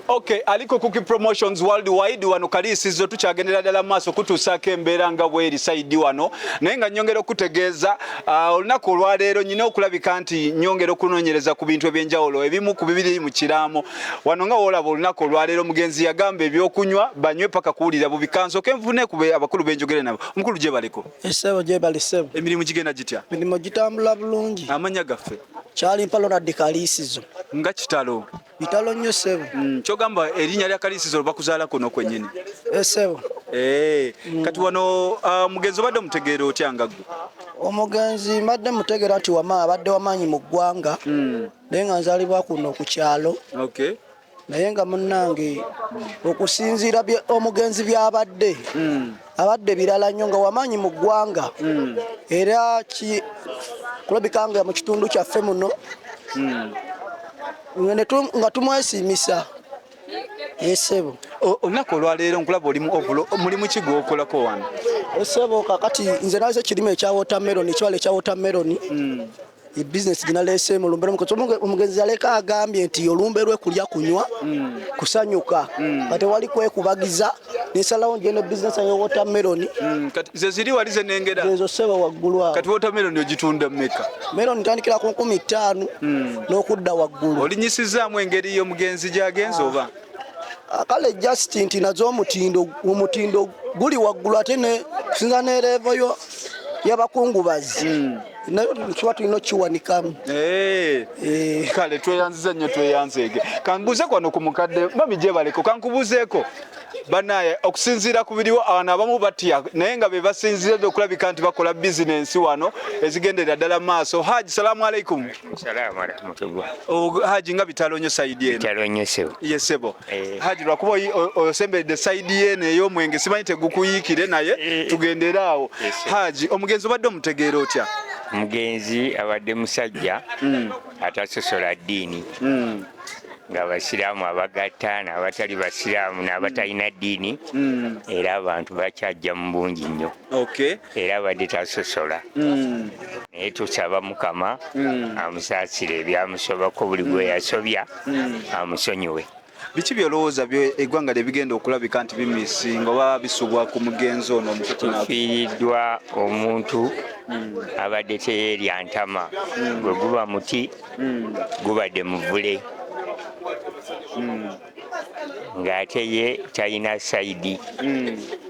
Okay, aliko Cookie Promotions Worldwide wano kalisizo tukyagendera ddala maaso kutuusaako embeera nga bweri saidi wano naye nga nnyongera okutegeeza olunaku olwaleero nyina okulabika nti nnyongera okunoonyereza ku bintu ebyenjawulo ebimu ku bibiri mu kiraamo wano nga woolaba olunaku olwaleero mugenzi yagamba ebyokunywa banywe paka kuwulira bubi kansooke nfune ku abakulu benjogere nabo omukulu gye baliko essebo gye bali ssebo emirimu gigenda gitya emirimu gitambula bulungi amannya gaffe kyali mpalonadde kalisizo nga kitalo bitalo nnyo ssebo kyogamba erinnya lya kalisizo bakuzaala kuno kwennyini essebo kati wano mugenzi obadde omutegeera otya nga ggwe omugenzi mbadde mutegeera nti abadde wamaanyi mu ggwanga naye nga nzaalibwa kuno ku kyalo naye nga munnange okusinziira omugenzi byabadde abadde birala nnyo nga wamaanyi mu ggwanga era kulabika nga mu kitundu kyaffe muno nga tumwesiimisa essebo olunaku olwaleero nkulaba mulimu ki gwokolako wano essebo kakati nze nalese ekirime ekya watermelon ekibala ekya watermelon ebizinesi ginaleeseemu omugenzi yaleka agambye nti olumbe lwe kulya kunywa kusanyuka nga tewali kwekubagiza nesalawo ngendo bizinesi ya watermelon ze ziri wali ze nengera ezo ssebo waggulu awo kati watermelon ogitunda mmeka melon ntandikira ku 5,000 n'okudda waggulu olinyisizaamu engeri y'omugenzi gy'agenza oba kale just nti nazo omutindo guli waggulu ate ne kusinza ne level y'abakungubazi nayo kiba tulina okiwanikamu kale tweyanziza nnyo tweyanzeege kankubuuze kwano ku mukadde mami gye baleko kankubuuzeeko banaye okusinziira ku biriwo abantu abamu batya naye nga be basinziiredde okulabika nti bakola bizinensi wano ezigenderera ddala maaso haji salaamu alaikum haji nga bitalo nnyo saidi eno yesebo haji lwakuba osemberedde saidi yeeno ey'omwenge simanyi tegukuyiikire naye tugendere awo haji omugenzi obadde omutegeera otya omugenzi abadde musajja atasosola ddiini ng'abasiraamu abagatta n'abatali basiraamu n'abatalina ddiini era abantu bakyajja mu bungi nnyo era abadde tasosola naye tusaba mukama amusaasire ebyamusobako buli gwe yasobya amusonyiwe biki byolowooza eggwanga lye bigenda okulabika nti bimisinga oba bisubwa ku mugenzi ono tufiiriddwa omuntu abadde teyeerya ntama gwe guba muti gubadde muvule ng'ate ye talina sayidi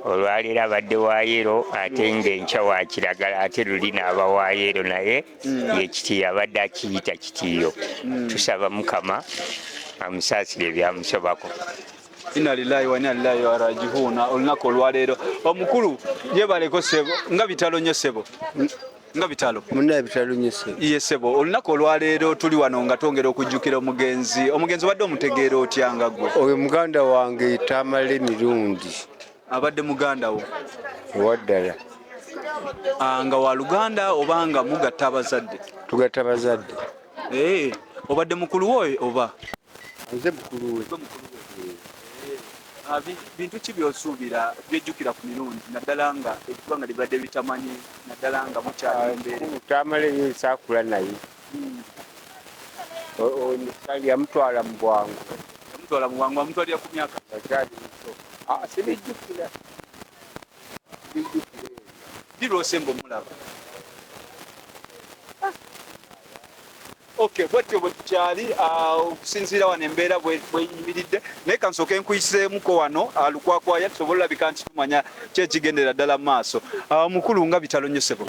olwaleero abadde waayero ate ng'enkya wa kiragala ate luli n'aba waayero naye yekitiiyo abadde akiyita kitiiyo tusaba mukama amusaasire ebyamusobako inna lillahi wa inna ilaihi raji'un olunaku olwaleero omukulu yebaleko ssebo nga bitalo nnyo ssebo nga bitalo munna bitalo nnyo ssebo ye ssebo olunaku olwaleero tuli wano nga twongera okujjukira omugenzi obadde omutegeera otya nga ggwe oyo muganda wange tamala emirundi abadde muganda wo owaddala nga wa Luganda oba nga mugatta abazadde tugatta abazadde obadde mukulu woyo oba nze mukulu we bintu ki byosuubira byejjukira ku mirundi naddala nga eggwanga libadde bitamanyi naddala nga mukyali tamala eyo esaakula naye yamutwala mu bwangu amutwalira ku myaka sibijjukira biroosemba omulaba bwetyo bwe tukyali okusinziira wano embeera bweyimiridde naye kansooke nkuyiseemuko wano lukwakwaya tusobola olabika nti tumanya kyekigendera ddala maaso mukulu nga bitalo nnyo ssebo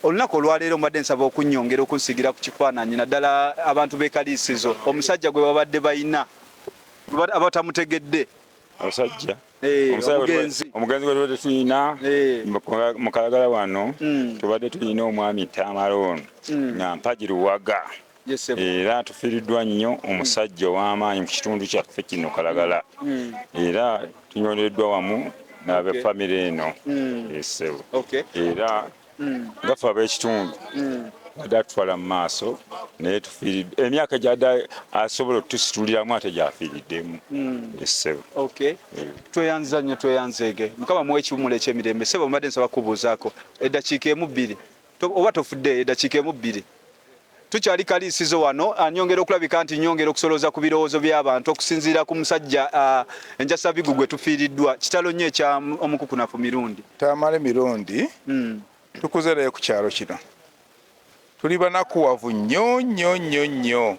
olunaku olwaleero mbadde nsaba okunnyongera okunsigira ku kifaananyi naddala abantu b'ekaliisizo omusajja gwe babadde bayina abatamutegedde abasajja omugenzi gwe tubadde tulina mu Kalagala wano tubadde tulina omwami Tamaloon nga mpagi Luwaga era tufiiriddwa nnyo omusajja ow'amaanyi mu kitundu kyaffe kino Kalagala era tunyoleddwa wamu n'ab'effamire eno essebo era ngaffe ab'ekitundu badde atutwala mu maaso naye tufiiridde emyaka gy'adde asobola otusituliramu ate gy'afiiriddemu essebo tweyanziza nnyo tweyanzeege mukama muwe ekiwumula ekyemirembe ssebo mbadde nsaba kubuuzaako eddakiika emu bbiri oba tofudde eddakiika emu bbiri tukyali kaliisizo wano anyongera okulabika nti nyongera okusolooza ku birowoozo by'abantu okusinziira ku musajja Enjasa Biggu gwe tufiiriddwa kitalo nnyo ekya omukukunafu mirundi Tamale mirundi tukuze naye ku kyalo kino tuli banakuwavu nnyo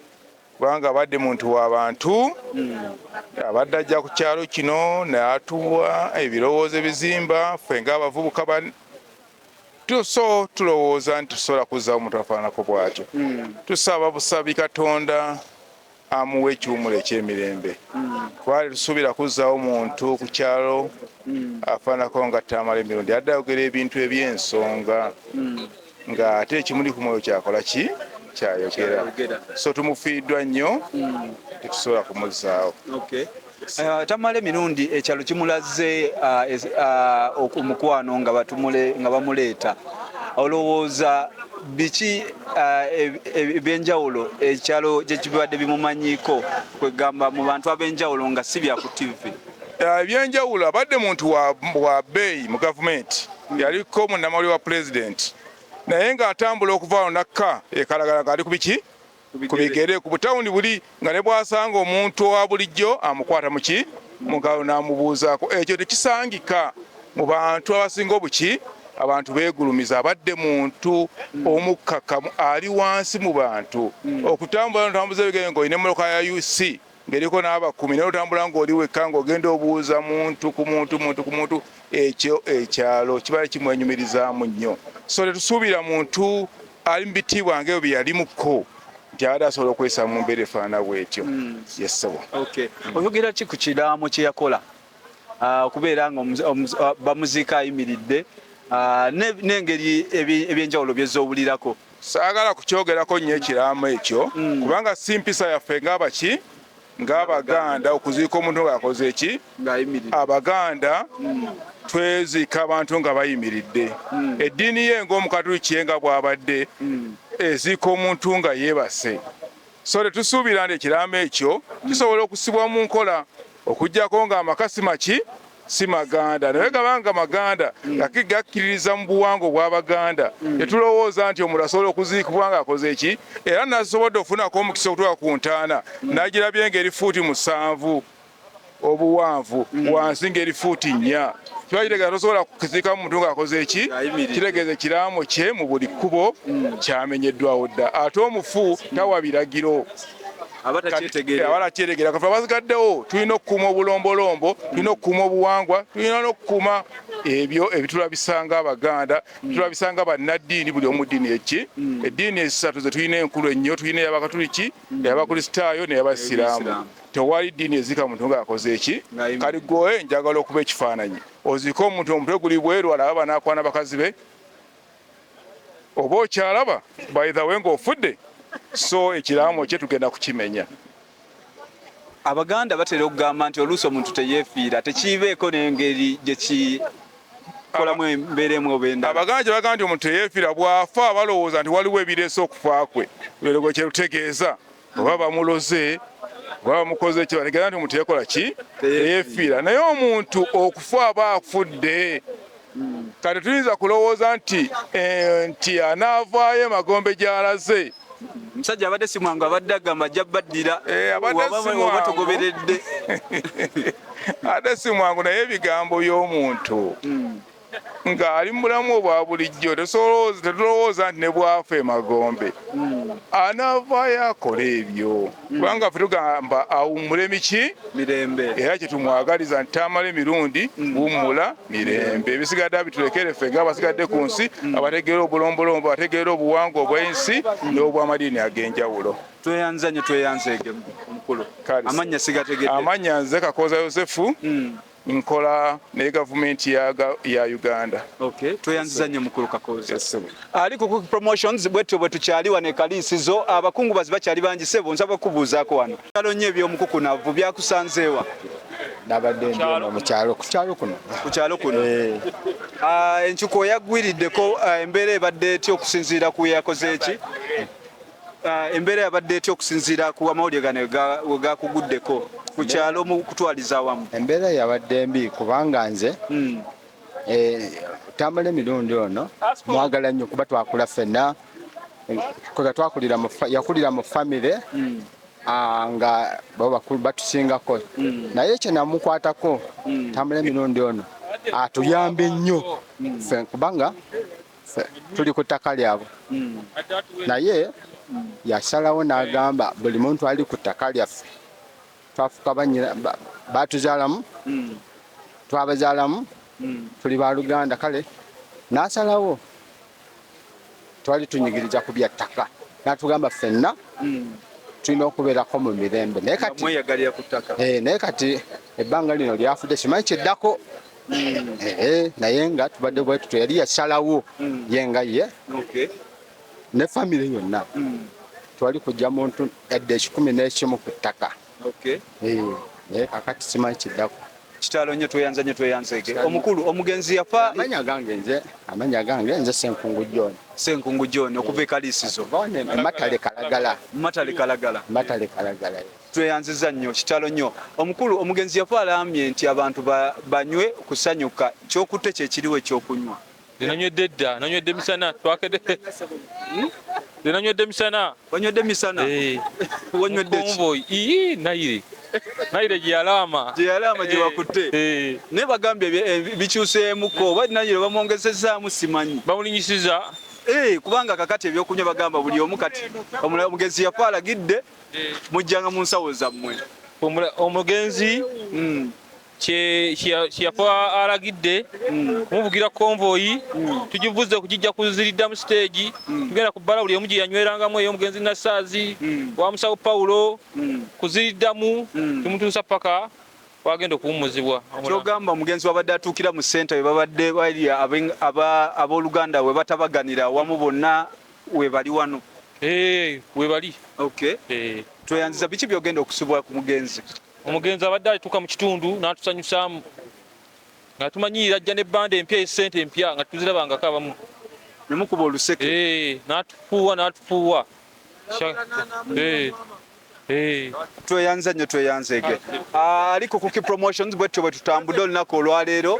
kubanga abadde muntu w'abantu abadde ajja ku kyalo kino n'atuwa ebirowoozo ebizimba ffe ng'abavubuka so tulowooza nti tusobola kuzzaawo omuntu afaananako bw'atyo tusaba busabi Katonda amuwa ekiwumulo eky'emirembe twali tusuubira kuzzaawo omuntu ku kyalo afaananako nga Tamale mirundi adde ayogera ebintu eby'ensonga nga ate ekimuli ku mwoyo kyakola ki kyayogera so tumufiiddwa nnyo tetusobola kumuzzaawo. Tamale mirundi ekyalo kimulaze omukwano nga bamuleeta olowooza biki ebyenjawulo ekyalo gye kibadde bimumanyiko kwegamba mu bantu ab'enjawulo nga si bya ku TV? Ebyenjawulo abadde muntu wa bbeeyi mu gavumenti yaliko munnamawulire wa pulezidenti naye ng'atambula okuva awo nakka ekalagala ng'ali ku biki ku bigere ku butawuni buli nga ne bw'asanga omuntu owa bulijjo amukwata muki mugalo n'amubuuzaako ekyo tekisangika mu bantu abasinga obuki abantu beegulumiza abadde muntu omukkakkamu ali wansi mu bantu okutambula notambuza ebigere ng'olina emmotoka ya UC ng'eriko n'abakumi naye otambula ng'oli wekka ng'ogenda obuuza muntu ku muntu ekyo ekyalo kiba kimwenyumirizaamu nnyo so tetusuubira muntu ali mu bitiibwa ng'ebyo bye yalimuko nti abadde asobola okwesa mu mbeera efaanana bw'etyo. Yessebo. Oyogera ki ku kiraamo kye yakola okubeera nga bamuziika ayimiridde n'engeri ebyenjawulo by'ezoowulirako? Saagala kukyogerako nnyo ekiraamo ekyo kubanga si mpisa yaffe ng'Abaganda okuziika omuntu ng'akoze eki Abaganda tweziika abantu nga bayimiridde eddiini ye ng'Omukatuliki ye nga bw'abadde eziika omuntu nga yeebase so tetusuubira nti ekiraamo ekyo kisobola okusibwa mu nkola okuggyako ng'amakasi maki si Maganda naye gabanga Maganda gakkiririza mu buwangwa bw'Abaganda tetulowooza nti omuntu asobola okuziikibwa ng'akoze eki era nasobodde okufunako omukisa okutuuka ku ntaana n'agirabye ng'eri fuuti 7 obuwanvu wansi ng'eri fuuti 4 kiba kitegeeza tosobola kukiziikamu omuntu ng'akoze eki kitegeeza ekiraamo kye mu buli kkubo kyamenyeddwawo dda ate omufu tawa biragiro abalakyetegeera kafe abasigaddewo tulina okukuuma obulombolombo tulina okukuuma obuwangwa tulina n'okukuuma ebyo ebitulabisanga Abaganda tulabisanga bannaddiini buli omu ddiini eki eddiini esatu ze tulina enkulu ennyo tulina ey'Abakatuliki ey'Abakristaayo n'ey'Abasiraamu tewali ddiini ezika muntu ng'akoze eki kali gwe njagala okuba ekifaananyi ozika omuntu omutwe guli bweru alaba n'akwana bakazi be oba okyalaba by the way ng'ofudde so ekiraamo kye tugenda kukimenya. Abaganda batera okugamba nti oluusi omuntu teyeefiira tekiibeeko n'engeri gye kikolamu embeera emu oba endala. Abaganda kye bagamba nti omuntu teyeefiira bw'afa balowooza nti waliwo ebireese okufa kwe lwego kye lutegeeza oba bamuloze oba bamukoze ekyo bategeeza nti omuntu yeekola ki teyeefiira naye omuntu okufa aba afudde kati tuyinza kulowooza nti anaavaayo emagombe gy'alaze Musajja abadde si mwangu abadde agamba ajja baddira oba togoberedde ate si mwangu naye ebigambo by'omuntu ng'ali mu bulamu obwa bulijjo tetulowooza nti ne bwafa emagombe anaavaayo akola ebyo kubanga ffe tugamba awummule miki mirembe era kye tumwagaliza nti Tamale mirundi wummula mirembe ebisigadde abitulekere ffe ng'abasigadde ku nsi abategeera obulombolombo abategeera obuwangwa obw'ensi n'obw'amadiini ag'enjawulo. Tweyanzeege omukulu amannya sigategedde. Amannya nze Kakooza Yosefu nkola ne gavumenti ya Uganda. Tweyanziza nnyo mukulu Kakooza. Ali ku promotions bwetyo bwe tukyali wano e Kaliisizo abakungubazi bakyali bangi ssebo nsaba kubuuzaako wano. Kyalo nnyo eby'omukukunavu byakusanzeewa? Nabadde ndi mu kyalo kuno. Ku kyalo kuno. Enkyuko yagwiriddeko embeera ebadde etya okusinziira ku yakoze eki? Embeera yabadde etya okusinziira ku amawulire gano we gakuguddeko ku kyalo mu kutwaliza awamu? Embeera yabadde mbi kubanga nze Tamale mirundi ono mwagala nnyo kuba twakula ffenna kwe twakulira yakulira mu family nga baba bakulu batusingako naye kye namukwatako tambula emirundi ono atuyambe nnyo kubanga tuli ku ttaka lyabwe naye yasalawo n'agamba buli muntu ali ku ttaka lyaffe twafuka banyina batuzaalamu twabazaalamu tuli baluganda kale n'asalawo twali tunyigiriza ku bya ttaka n'atugamba ffenna tulina okubeerako mu mirembe naye kati ebbanga lino lyafudde simanyi kyeddako naye nga tubadde bwe tutyo yali yasalawo yenga ye ne famire yonna twali kujja muntu edde 11 ku ttaka naye kakati simanyi kyeddako kitalo nnyo tweyanzege omukulu omugenzi yafa amanya gange nze Senkungu John okuva ekalisizo matale kalagala tweyanziza nnyo kitalo nnyo omukulu omugenzi yafa alambye nti abantu banywe kusanyuka kyokutte kyekiriwo ekyokunywa nanywedde dda nanywedde misana twakedde nanywedde misana wanywedde misana wanywedde konvoyi naire gyeyalama gyewakutte naye bagambye bikyuseemuko oba nayire bamwongezezaamu simanyi bamulinyisiza kubanga kakati ebyokunywa bagamba buli omu kati omugenzi yafa alagidde mujjanga mu nsawo zammwe omugenzi kyeyafa alagidde kumuvugira konvoyi tugivuze kugijja kuziridda mu stage tugenda kubbala buli omu gye yanywerangamu eyo omugenzi Nassaazi wa Musawo Paulo kuziriddamu tumutuusa paka wagenda okuwummuzibwa kyogamba omugenzi wabadde atuukira mu senta we babadde bali abooluganda we batabaganira awamu bonna webali wano webali tweyanziza biki byogenda okusubwa ku mugenzi omugenzi abadde alituuka mu kitundu n'atusanyusaamu nga tumanyirira ajja n'ebbanda empya esente empya nga tuzirabangako abamu nemukuba oluseke n'atufuuwa tweyanza nnyo tweyanzege aliko Cookie Promotions bwetyo bwe tutambudde olunaku olwaleero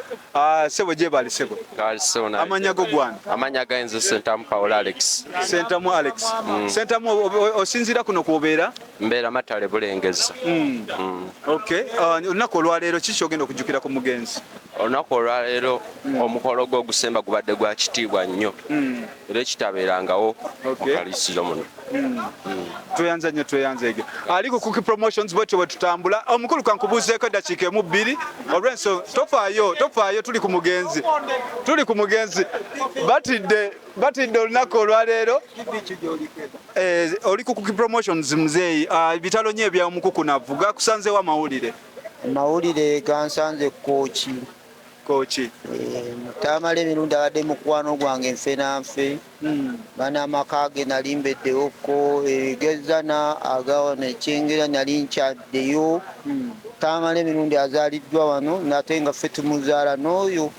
sebo gyebali sebo amanya go gwana amanya gainze Sentamu Paul Alex Sentamu osinzira kuno kubeera mbeera Matale Bulengeza olunaku olwaleero kiki kyogenda okujjukira ku mugenzi olunaku olwaleero omukolo gwe ogusembwa gubadde gwa kitiibwa nnyo era ekitabeerangawo mu kalisizo muno tweyanza nnyo tweyanzege aliko Cookie Promotions bwetyo bwe tutambula omukulu kankubuuzeeko eddakiika emu bbiri olw'enso tofaayo tuli ku mugenzi batidde olunaku olwaleero oli ku Cookie Promotions muzeeyi bitalo nnyo ebyamukuku navuga kusanzeewo amawulire gansanze kooki mutamala emirundi abadde mukwano gwange nfe nanfe bana amaka ge nali mbeddewoko egezana agawana ekyengera nali nkyaddeyo tamala emirundi azaaliddwa wano nate nga ffe tumuzaala n'oyo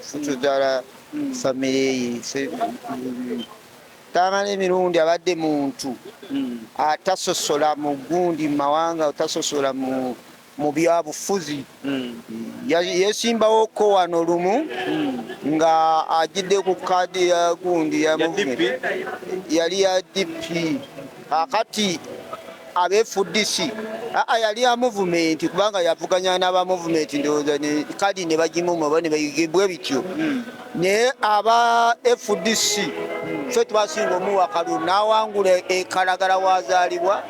ffe tuzaala famire ye tamala emirundi abadde muntu atasosola mu gundi mawanga atasosola mu byabufuzi yesimbawoko wano lumu nga agidde ku kaadi ya gundi ya yali ya DP akati abe FDC yali ya movement kubanga yavuganya n'aba movement ndowooza ne kadi ne bagimuma bane bayigibwe bityo ne aba FDC ffe twasinga omuwakalu n'awangula ekalagala wazaalibwa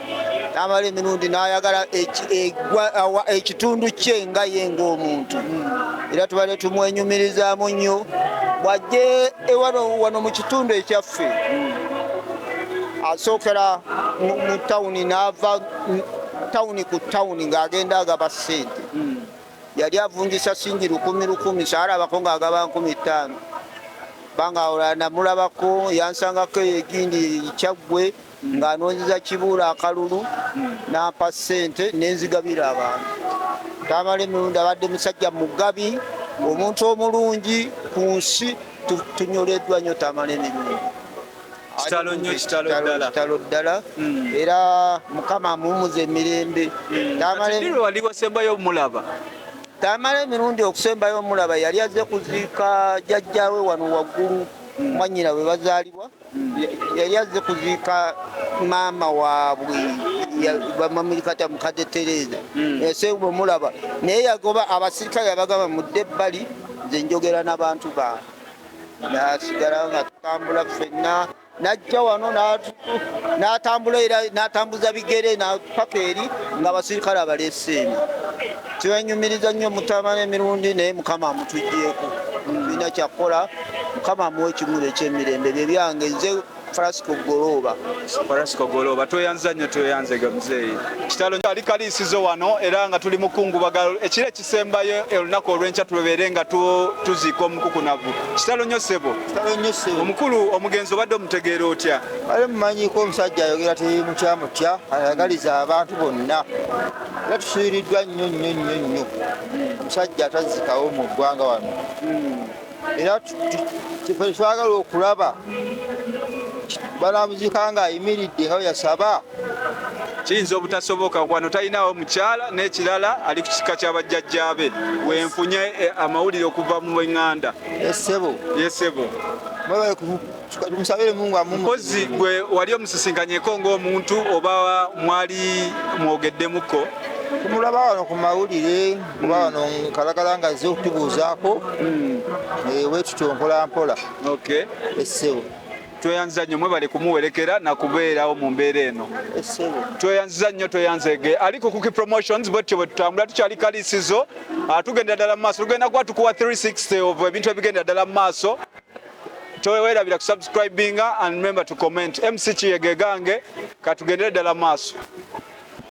tamala emirundi n'ayagala ekitundu kye nga ye ng'omuntu era tubadde tumwenyumirizaamu nnyo bw'ajje wano mu kitundu ekyaffe asookera mu tawuni n'ava tawuni ku tawuni ng'agenda agaba ssente yali avunjisa singi 1,000 saalabako ng'agaba 5,000 banga olala namulabako yansangako egindi kyaggwe ng'anoonyeza kibuula akalulu n'ampa ssente n'enzigabira abantu tamala emirundi abadde musajja mugabi omuntu omulungi ku nsi tunyoleddwa nnyo tamala emirundi kitalo ddala era mukama amumuza emirembe tamala emirundi okusembayo omulaba yali azze kuziika jjajjaawe wano waggulu mwanyina we bazaalibwa yali azze kuziika maama waabwe bamamikata mukadde Tereza ese bwe mulaba naye yagoba abasirikale abagaba mudde ebbali nze njogera n'abantu bange nasigala nga tutambula ffenna najja wano n'atambula era n'atambuza bigere paka eri ng'abasirikale abaleeseemi kibenyumiriza nnyo Mutama n'emirundi naye Mukama amutuggyeko bina kyakola Mukama amuwa ekimuli eky'emirembe bye byange nze Francisco Goloba tweyanza nnyo tweyanzega muzeeyi kitalo ali kaliisizo wano era nga tuli mukungubagalo ekiro ekisembayo olunaku olw'enkya tubeere nga tuziika omukukunavu kitalo nnyo ssebo omukulu omugenzi obadde omutegeera otya ale mumanyiko omusajja ayogera temukyamutya ayagaliza abantu bonna era tusuubiriddwa nnyo omusajja atazikawo mu ggwanga wano era twagala okulaba banamuziika nga ayimiridde nga yasaba kiyinza obutasoboka wano talinawo mukyala n'ekirala ali ku kika ky'abajjajjaabe wenfunye amawulire okuva mu Enganda yesebo tumusabire Mungu mukozi gwe wali omusisinkanyeko ng'omuntu oba mwali mwogeddemuko kumulaba wano ku mawulire kuba wano kalagala nga azze okutubuuzaako weetutyo mpolampola esebo tweyanziza nnyo mwebale kumuwerekera nakubeerawo mu mbeera eno tweyanziza nnyo tweyanzege aliko Cookie Promotions bwetyo bwe tutambula tukyali kaliisizo tugenda ddala mu maaso tugenda kuba tukuwa 360 of ebintu ebigenda ddala mu maaso towerabira kusubscribinga and remember to comment MC Kiyege gange katugendere ddala mu maaso